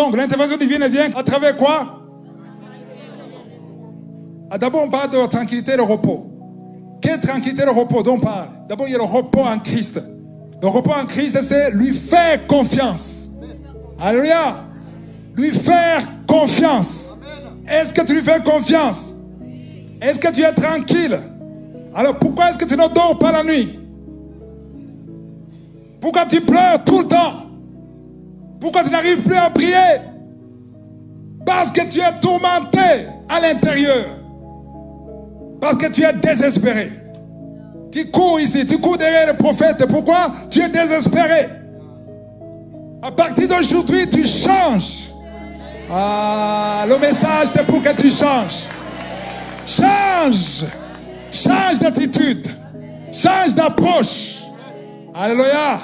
Donc l'intervention divine vient à travers quoi? D'abord on parle de tranquillité et de repos. Quelle tranquillité et de repos dont on parle? D'abord il y a le repos en Christ. Le repos en Christ, c'est lui faire confiance. Alléluia. Lui faire confiance. Est-ce que tu lui fais confiance? Est-ce que tu es tranquille? Alors pourquoi est-ce que tu ne dors pas la nuit? Pourquoi tu pleures tout le temps? Pourquoi tu n'arrives plus à prier? Parce que tu es tourmenté à l'intérieur. Parce que tu es désespéré. Tu cours ici, tu cours derrière le prophète. Pourquoi? Tu es désespéré. À partir d'aujourd'hui, tu changes. Le message, c'est pour que tu changes. Change. Change d'attitude. Change d'approche. Alléluia.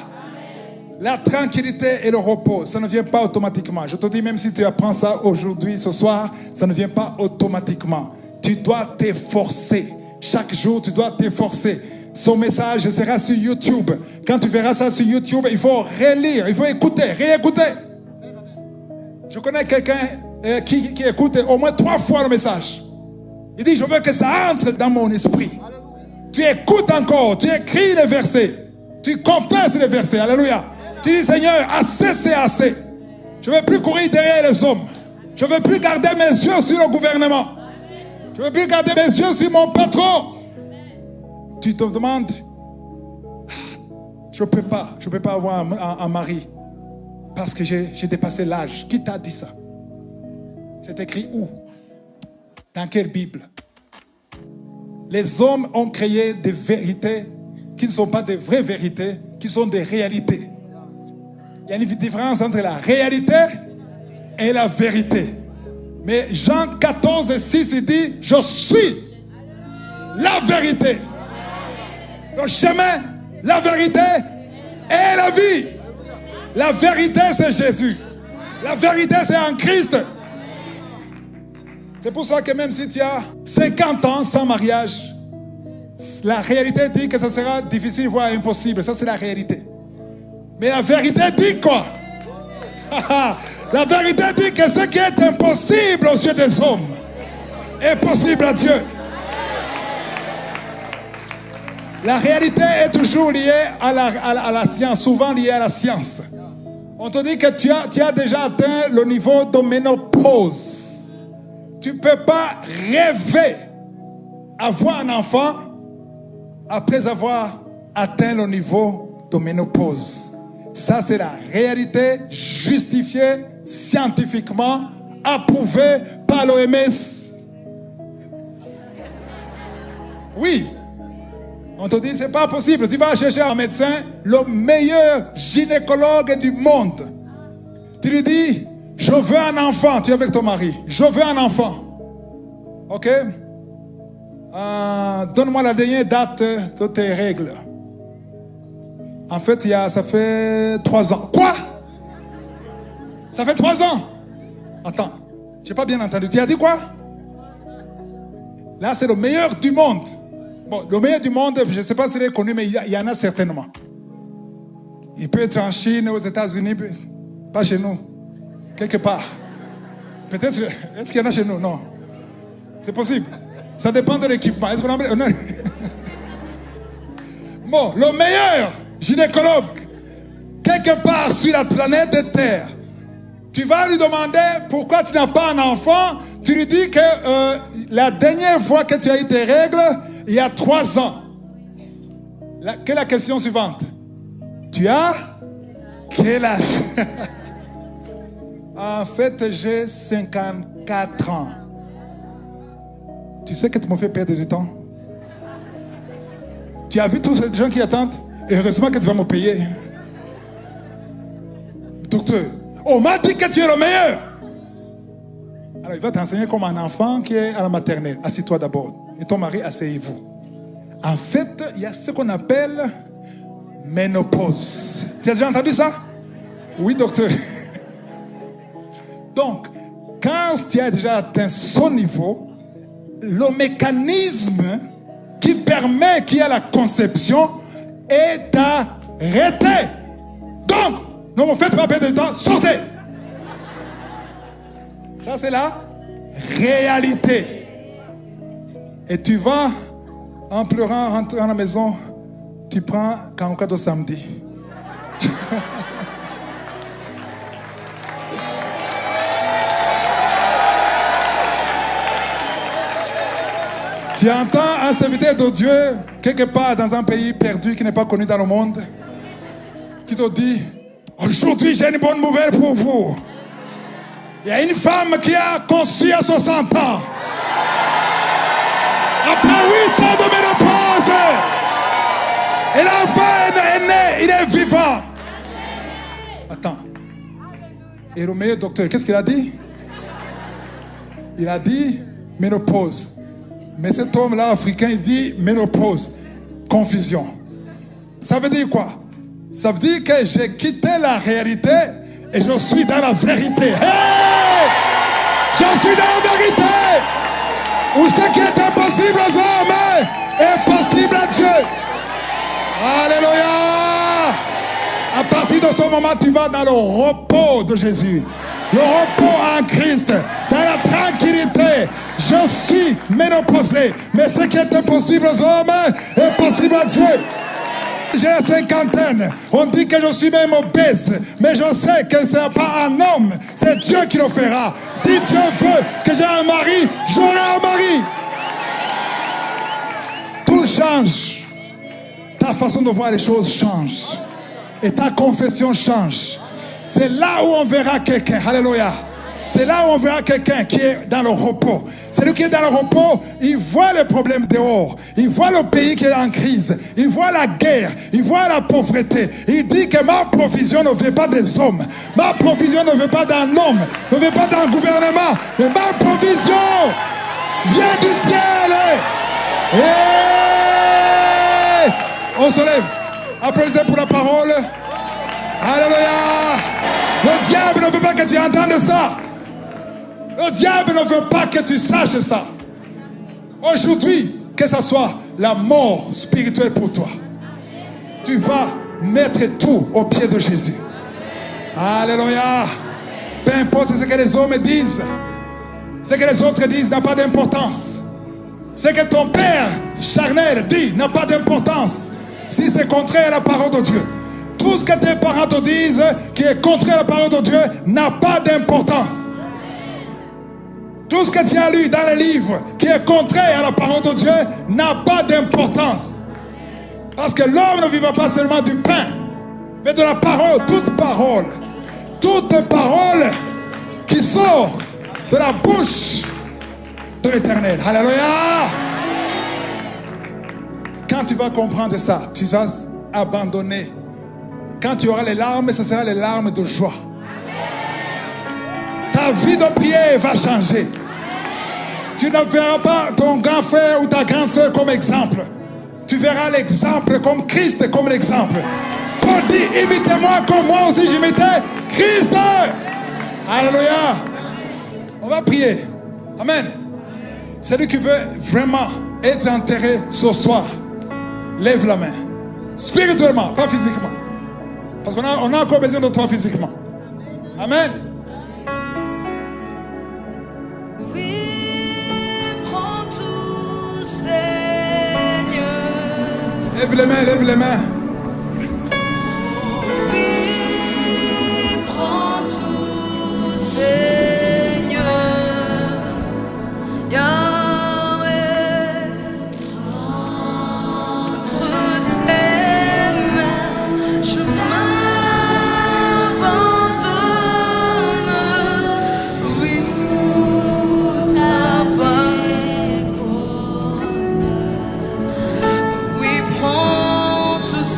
La tranquillité et le repos, ça ne vient pas automatiquement. Je te dis, même si tu apprends ça aujourd'hui, ce soir, ça ne vient pas automatiquement. Tu dois t'efforcer. Chaque jour, tu dois t'efforcer. Son message sera sur YouTube. Quand tu verras ça sur YouTube, il faut relire, il faut écouter, réécouter. Je connais quelqu'un qui écoute au moins 3 fois le message. Il dit, je veux que ça entre dans mon esprit. Tu écoutes encore, tu écris les versets. Tu confesses les versets. Alléluia. Tu dis, Seigneur, assez c'est assez. Je ne veux plus courir derrière les hommes. Je ne veux plus garder mes yeux sur le gouvernement. Je ne veux plus garder mes yeux sur mon patron. Tu te demandes, je ne peux pas avoir un mari parce que j'ai dépassé l'âge. Qui t'a dit ça? C'est écrit où? Dans quelle Bible? Les hommes ont créé des vérités qui ne sont pas des vraies vérités, qui sont des réalités. Il y a une différence entre la réalité et la vérité. Mais Jean 14, 6, il dit, je suis la vérité. Le chemin, la vérité et la vie. La vérité, c'est Jésus. La vérité, c'est en Christ. C'est pour ça que même si tu as 50 ans sans mariage, la réalité dit que ça sera difficile, voire impossible. Ça, c'est la réalité. Mais la vérité dit quoi? La vérité dit que ce qui est impossible aux yeux des hommes est possible à Dieu. La réalité est toujours liée à la science, souvent liée à la science. On te dit que tu as déjà atteint le niveau de ménopause. Tu ne peux pas rêver avoir un enfant après avoir atteint le niveau de ménopause. Ça, c'est la réalité justifiée scientifiquement, approuvée par l'OMS. Oui. On te dit, c'est pas possible. Tu vas chercher un médecin, le meilleur gynécologue du monde. Tu lui dis, je veux un enfant. Tu es avec ton mari. Je veux un enfant. Ok? Donne-moi la dernière date de tes règles. En fait, ça fait 3 ans. Quoi? Ça fait 3 ans? Attends, j'ai pas bien entendu. Tu as dit quoi? Là, c'est le meilleur du monde. Bon, le meilleur du monde, je ne sais pas s'il est connu, mais il y en a certainement. Il peut être en Chine, aux États-Unis, pas chez nous. Quelque part. Peut-être, est-ce qu'il y en a chez nous? Non. C'est possible. Ça dépend de l'équipement. Est-ce qu'on a... Bon, le meilleur gynécologue, quelque part sur la planète Terre, tu vas lui demander pourquoi tu n'as pas un enfant. Tu lui dis que la dernière fois que tu as eu tes règles, il y a 3 ans. Quelle est la question suivante? Tu as quel âge? En fait, j'ai 54 ans. Tu sais que tu m'as fait perdre du temps. Tu as vu tous ces gens qui attendent? Et heureusement que tu vas me payer. Docteur, on m'a dit que tu es le meilleur. Alors il va t'enseigner comme un enfant qui est à la maternelle. Assis-toi d'abord. Et ton mari, asseyez-vous. En fait, il y a ce qu'on appelle ménopause. Tu as déjà entendu ça? Oui, docteur. Donc, quand tu as déjà atteint son niveau, le mécanisme qui permet qu'il y ait la conception est arrêté. Donc, ne me faites pas perdre de temps, sortez. Ça, c'est la réalité. Et tu vas, en pleurant, rentrer à la maison, tu prends Kangokato samedi. Tu entends un serviteur de Dieu, quelque part dans un pays perdu qui n'est pas connu dans le monde, qui te dit, aujourd'hui j'ai une bonne nouvelle pour vous. Il y a une femme qui a conçu à 60 ans. Après 8 ans de ménopause, et l'enfant est né, il est vivant. Attends. Et le meilleur docteur, qu'est-ce qu'il a dit? Il a dit ménopause. Mais cet homme-là, africain, il dit ménopause, confusion. Ça veut dire quoi? Ça veut dire que j'ai quitté la réalité et je suis dans la vérité. Hey! Je suis dans la vérité. Où ce qui est impossible aux hommes est possible à Dieu. Alléluia. À partir de ce moment, tu vas dans le repos de Jésus. Le repos en Christ, dans la tranquillité. Je suis ménopausé, mais ce qui est impossible aux hommes est possible à Dieu. J'ai la cinquantaine, on dit que je suis même obèse, mais je sais que ce n'est pas un homme, c'est Dieu qui le fera. Si Dieu veut que j'ai un mari, j'aurai un mari. Tout change. Ta façon de voir les choses change. Et ta confession change. C'est là où on verra quelqu'un. Alléluia. C'est là où on verra quelqu'un qui est dans le repos. Celui qui est dans le repos, il voit les problèmes dehors. Il voit le pays qui est en crise. Il voit la guerre. Il voit la pauvreté. Il dit que ma provision ne vient pas des hommes. Ma provision ne vient pas d'un homme. Ne vient pas d'un gouvernement. Mais ma provision vient du ciel. Et on se lève. Applaudissez pour la parole. Alléluia. Le diable ne veut pas que tu entendes ça. Le diable ne veut pas que tu saches ça. Aujourd'hui, que ce soit la mort spirituelle pour toi, tu vas mettre tout au pied de Jésus. Alléluia. Peu importe ce que les hommes disent, ce que les autres disent n'a pas d'importance. Ce que ton père charnel dit n'a pas d'importance si c'est contraire à la parole de Dieu. Tout ce que tes parents te disent qui est contraire à la parole de Dieu n'a pas d'importance. Tout ce que tu as lu dans les livres qui est contraire à la parole de Dieu n'a pas d'importance. Parce que l'homme ne vivra pas seulement du pain, mais de la parole, toute parole qui sort de la bouche de l'Éternel. Alléluia. Quand tu vas comprendre ça, tu vas abandonner. Quand tu auras les larmes, ce sera les larmes de joie. Ta vie de prière va changer. Tu ne verras pas ton grand frère ou ta grande soeur comme exemple. Tu verras l'exemple comme Christ comme l'exemple. Paul dit, imitez-moi comme moi aussi j'imitais Christ. Alléluia. On va prier. Amen. Celui qui veut vraiment être enterré ce soir, lève la main. Spirituellement, pas physiquement. Parce qu'on a encore besoin de toi physiquement. Amen. Oui, prends tout, Seigneur. Lève les mains, lève les mains. Oui, prends tout, Seigneur. Yahweh, entre tes mains, je prends tout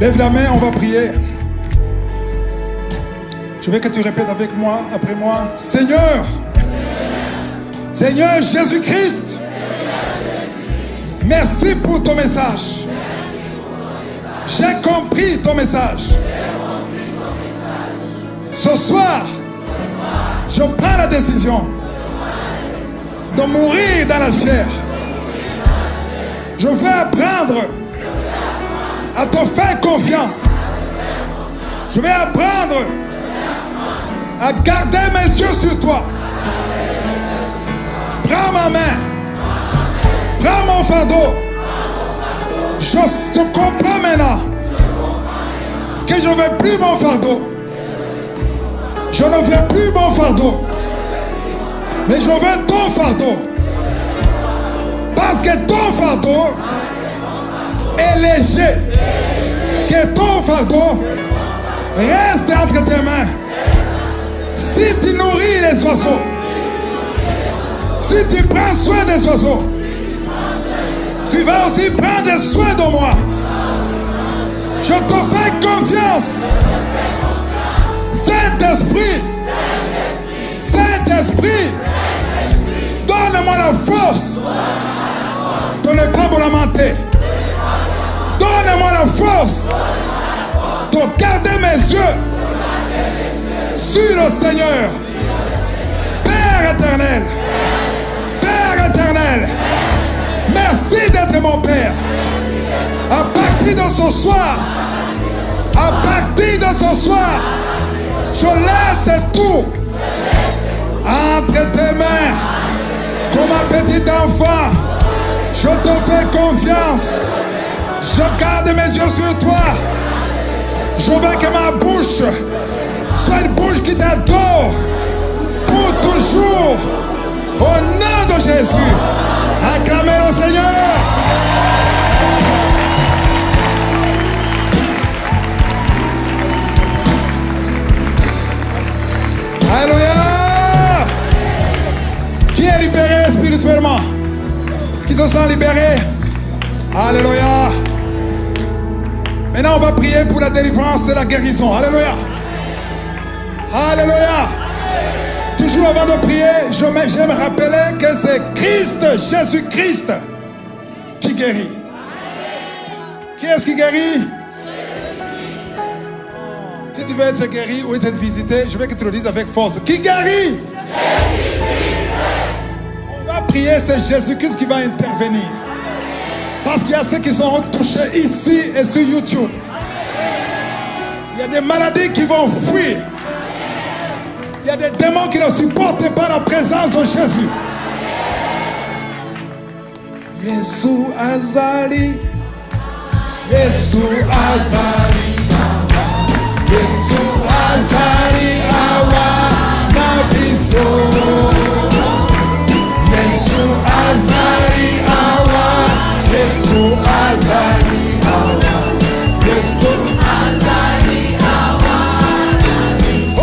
Lève la main, on va prier. Je veux que tu répètes avec moi, après moi. Seigneur, Seigneur Jésus-Christ, merci pour ton message. J'ai compris ton message. Ce soir, je prends la décision de mourir dans la chair. Je veux apprendre à te faire confiance. Je vais apprendre à garder mes yeux sur toi. Prends ma main. Prends mon fardeau. Je comprends maintenant que je ne veux plus mon fardeau. Je ne veux plus mon fardeau. Mais je veux ton fardeau. Parce que ton fardeau est léger. Que ton fardeau reste entre tes mains. Si tu nourris les oiseaux, si tu prends soin des oiseaux, tu vas aussi prendre soin de moi. Je te fais confiance. Saint-Esprit, Saint-Esprit, donne-moi la force de ne pas me lamenter. Donne-moi la force de garder mes yeux sur le Seigneur. Père éternel, Père éternel, merci d'être mon Père. À partir de ce soir, à partir de ce soir, je laisse tout entre tes mains. Comme un petit enfant, je te fais confiance. Je garde mes yeux sur toi. Je veux que ma bouche soit une bouche qui t'adore pour toujours. Au nom de Jésus, acclamez le Seigneur. Alléluia. Qui est libéré spirituellement? Qui se sent libéré? Alléluia. Maintenant, on va prier pour la délivrance et la guérison. Alléluia. Alléluia. Toujours avant de prier, j'aime rappeler que c'est Christ, Jésus-Christ, qui guérit. Qui est-ce qui guérit? Si tu veux être guéri ou être visité, je veux que tu le dises avec force. Qui guérit? Jésus-Christ. On va prier, c'est Jésus-Christ qui va intervenir. Parce qu'il y a ceux qui sont touchés ici et sur YouTube. Il y a des maladies qui vont fuir. Il y a des démons qui ne supportent pas la présence de Jésus. Yesu azali, Yesu azali, Yesu azali awa nabiso. Yesu azali awa, Yesu azali awa, Yesu azali awa. Oh,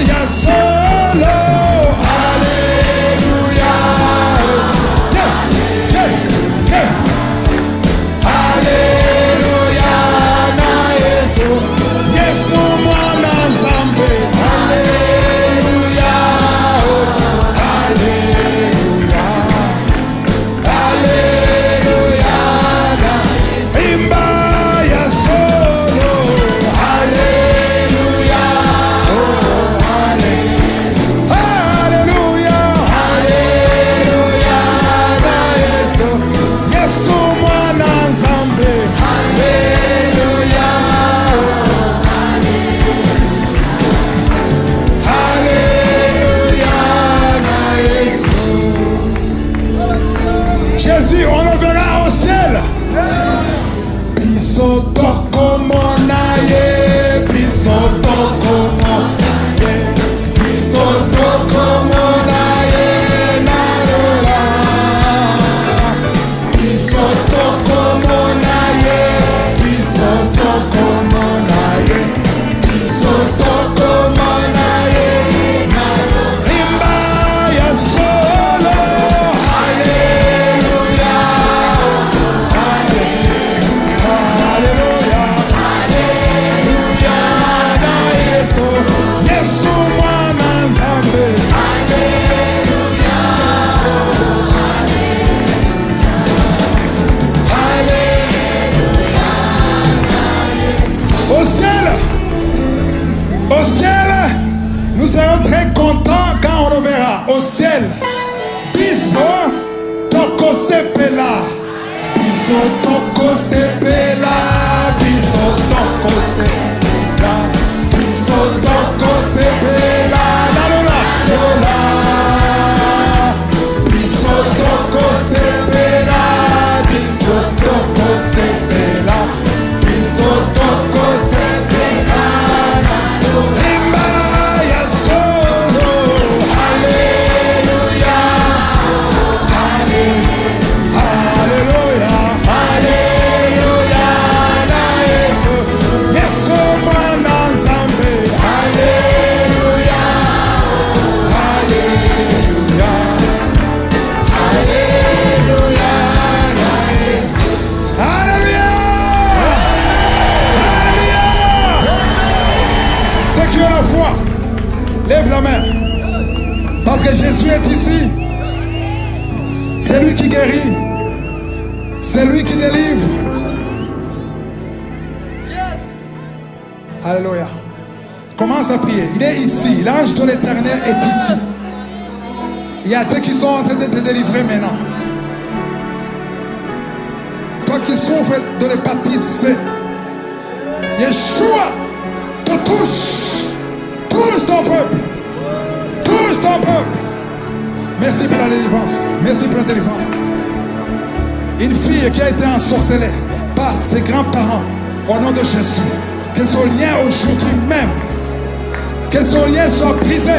Yasolo, Alléluia. Yeah, yeah, yeah. Alléluia, na Yesu, Yesu mwana Nzambe. Alléluia, oh, Alléluia. Alléluia, Alléluia. Commence à prier. Il est ici. L'ange de l'Éternel est ici. Il y a ceux qui sont en train de te délivrer maintenant. Toi qui souffres de l'hépatite C, Yeshua te touche. Touche ton peuple. Touche ton peuple. Merci pour la délivrance. Merci pour la délivrance. Une fille qui a été ensorcelée par ses grands-parents, au nom de Jésus, que son lien aujourd'hui même, que son lien soit brisé.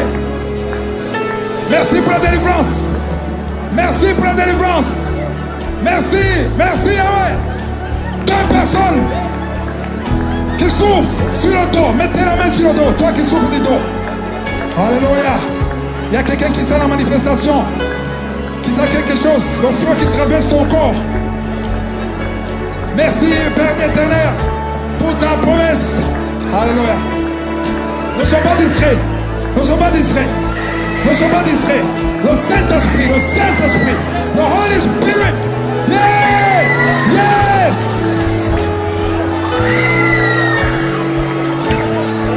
Merci pour la délivrance. Merci pour la délivrance. Merci, merci Yahweh. 2 personnes qui souffrent sur le dos. Mettez la main sur le dos, toi qui souffres du dos. Alléluia. Il y a quelqu'un qui sent la manifestation, qui sent quelque chose, le feu qui traverse son corps. Merci Père éternel pour ta promesse. Alléluia. Ne sois pas distrait. Ne sois pas distrait. Ne sois pas distrait. Le Saint-Esprit, the Holy Spirit. Yeah! Yes!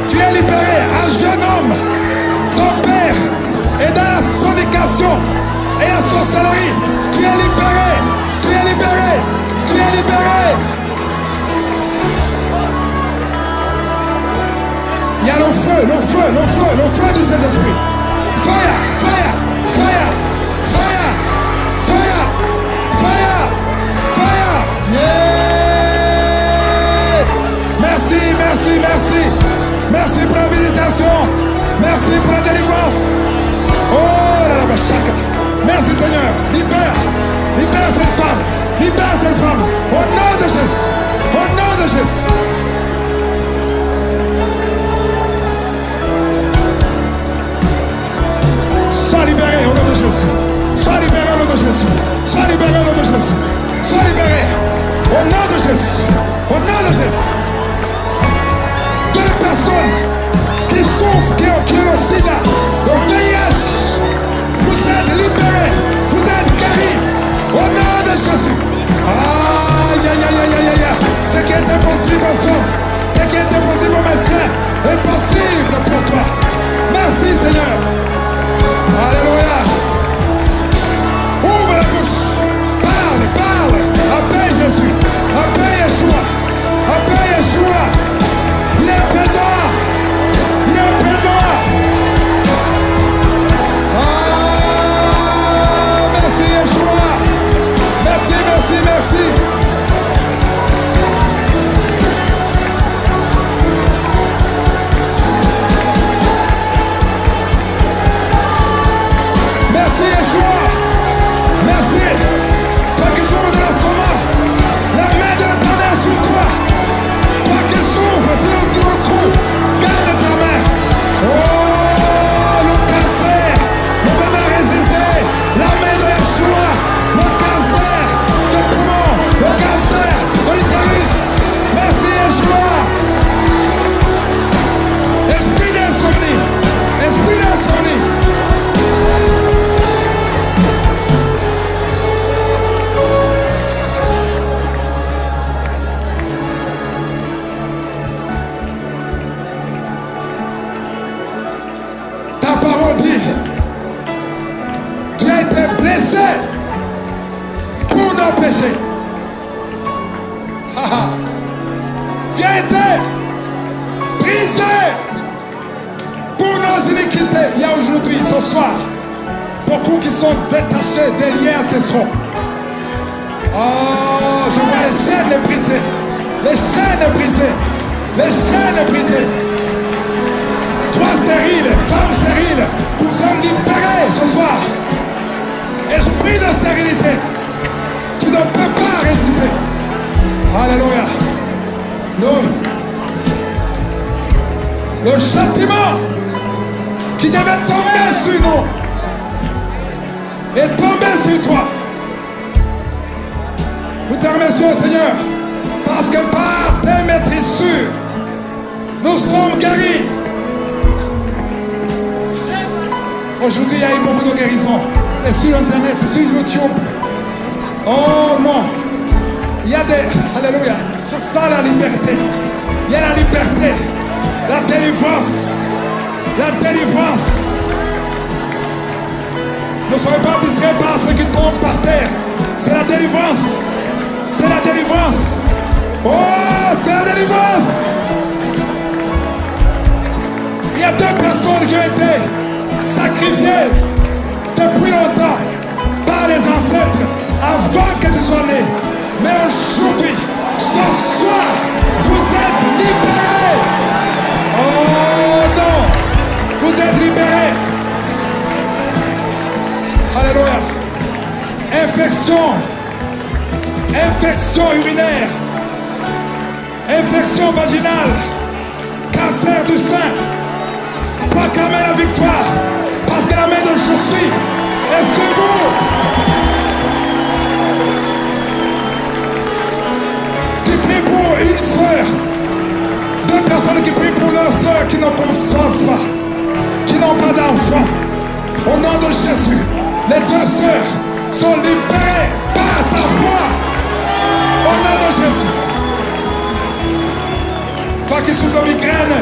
Tu es libéré, un jeune homme. Ton père est dans la fornication et la sorcellerie. Tu es libéré. Tu es libéré. Tu es libéré. Il y a le feu du Saint-Esprit. Fire, fire, fire, fire, fire, fire, fire. Yeah! Merci, merci, merci. Merci pour la visitation. Merci pour la délivrance. Oh là là, chacun. Merci Seigneur. Libère cette femme. Libère cette femme. Au nom de Jésus. Au nom de Jésus. Sois libéré au nom de Jésus. Sois libéré au nom de Jésus. Sois libéré au nom de Jésus. Sois libéré au nom de Jésus. Au nom de Jésus. 2 personnes qui souffrent, qui ont le sida, le VIH. Vous êtes libérés. Vous êtes guéris. Au nom de Jésus. Aïe, aïe, aïe, aïe, aïe, aïe. Ce qui est impossible aux hommes, ce qui est impossible aux médecins, est possible pour toi. Merci Seigneur. Alléluia. Ouvre la bouche. Parle, parle. Appelle Jésus. Appelle Yeshua. Appelle Yeshua. Il est présent. Il est présent. Ah, merci Yeshua. Merci, merci, merci. Merci Yeshua. Merci. Toi qui souffres de l'estomac, la main de l'Éternel sur toi. Toi qui souffres sur le cou, garde ta main. Oh, le cancer ne peut pas résister. La main de Yeshua. Le cancer de poumon, le cancer de l'utérus. Merci Yeshua. Esprit d'insomnie. Esprit d'insomnie. Ta parole dit, tu as été blessé pour nos péchés. Tu as été brisé pour nos iniquités. Il y a aujourd'hui, ce soir, beaucoup qui sont détachés des liens ancestraux. Oh, je vois les chaînes brisées. Les chaînes brisées. Les chaînes brisées. Toi stérile, femme stérile, nous sommes libérés ce soir. Esprit de stérilité, tu ne peux pas résister. Alléluia. Le châtiment qui devait tomber sur nous est tombé sur toi. Nous te remercions Seigneur, parce que par tes maîtrisures, nous sommes guéris. Aujourd'hui, il y a eu beaucoup de guérisons. Et sur Internet, sur YouTube. Oh non. Il y a des... Alléluia. Je sens la liberté. Il y a la liberté. la délivrance. La délivrance. Ne soyez pas distraits par ceux qui tombent par terre. C'est la délivrance. C'est la délivrance. Oh, c'est la délivrance. Il y a 2 personnes qui ont été sacrifiées depuis longtemps par les ancêtres avant que tu sois né. Mais aujourd'hui, ce soir, vous êtes libérés. Oh non, vous êtes libérés. Alléluia. Infection urinaire, infection vaginale, cancer du sein. Proclamez la victoire parce que la main de Jésus est sur vous. Tu pries pour une soeur, 2 personnes qui prient pour leur soeur qui ne conçoivent pas, qui n'ont pas d'enfants. Au nom de Jésus, les 2 sœurs sont libérées par ta foi. Au nom de Jésus. Toi qui souffres de migraine,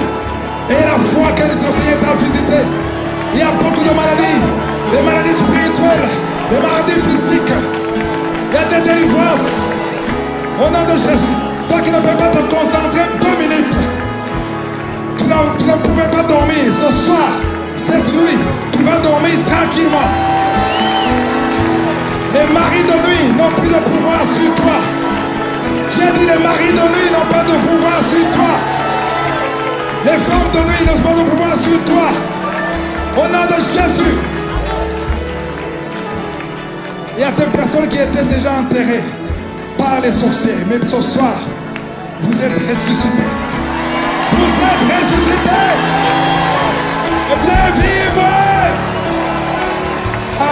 et la foi que notre Seigneur t'a visité. Il y a beaucoup de maladies, des maladies spirituelles, des maladies physiques. Il y a des délivrances. Au nom de Jésus. Toi qui ne peux pas te concentrer 2 minutes. Tu ne pouvais pas dormir. Ce soir, cette nuit, tu vas dormir tranquillement. Les maris de nuit n'ont plus de pouvoir sur toi. J'ai dit les maris de nuit n'ont pas de pouvoir sur toi. Les femmes de nuit n'ont pas de pouvoir sur toi. Au nom de Jésus. Il y a des personnes qui étaient déjà enterrées par les sorciers. Mais ce soir, vous êtes ressuscités. Vous êtes ressuscités. Et vous allez vivre.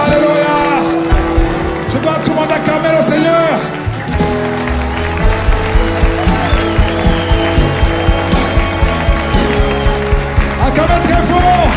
Alléluia. Je dois tout le monde acclamer le Seigneur. Acclamez très fort.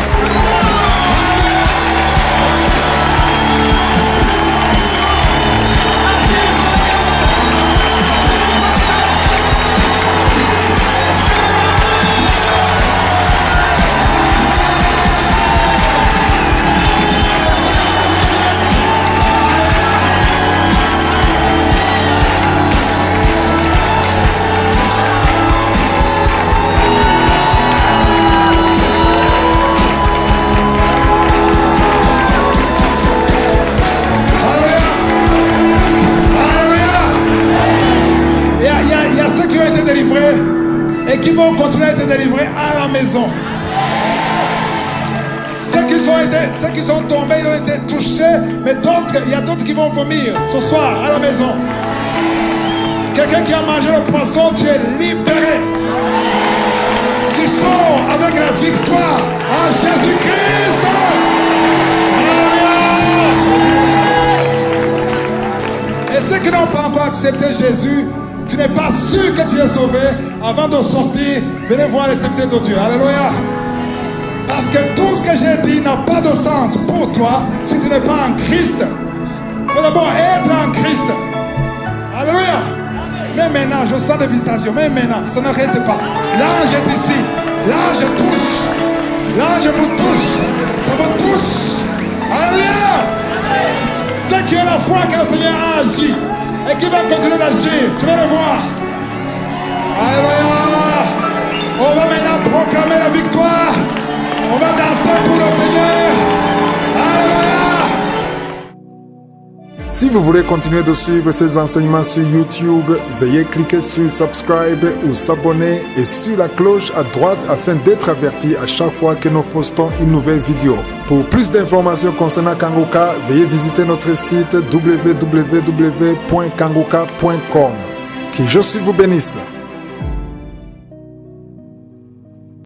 Et qui vont continuer à être délivrés à la maison. Ceux qui sont tombés, ils ont été touchés, mais d'autres, il y a d'autres qui vont vomir ce soir à la maison. Quelqu'un qui a mangé le poisson, tu es libéré. Tu sors avec la victoire en Jésus-Christ. Alléluia. Et ceux qui n'ont pas encore accepté Jésus, tu n'es pas sûr que tu es sauvé. Avant de sortir, venez voir les serviteurs de Dieu. Alléluia. Parce que tout ce que j'ai dit n'a pas de sens pour toi si tu n'es pas en Christ. Il faut d'abord être en Christ. Alléluia. Mais maintenant, je sens des visitations. Mais maintenant, ça n'arrête pas. L'ange est ici. L'ange touche. L'ange vous touche. Ça vous touche. Alléluia. Ceux qui ont la foi que le Seigneur a agi et qui va continuer d'agir, je vais le voir. Alléluia. On va maintenant proclamer la victoire. On va danser pour le Seigneur. Alléluia. Si vous voulez continuer de suivre ces enseignements sur YouTube, veuillez cliquer sur Subscribe ou s'abonner et sur la cloche à droite afin d'être averti à chaque fois que nous postons une nouvelle vidéo. Pour plus d'informations concernant Kangoka, veuillez visiter notre site www.kangoka.com. Que Jésus vous bénisse.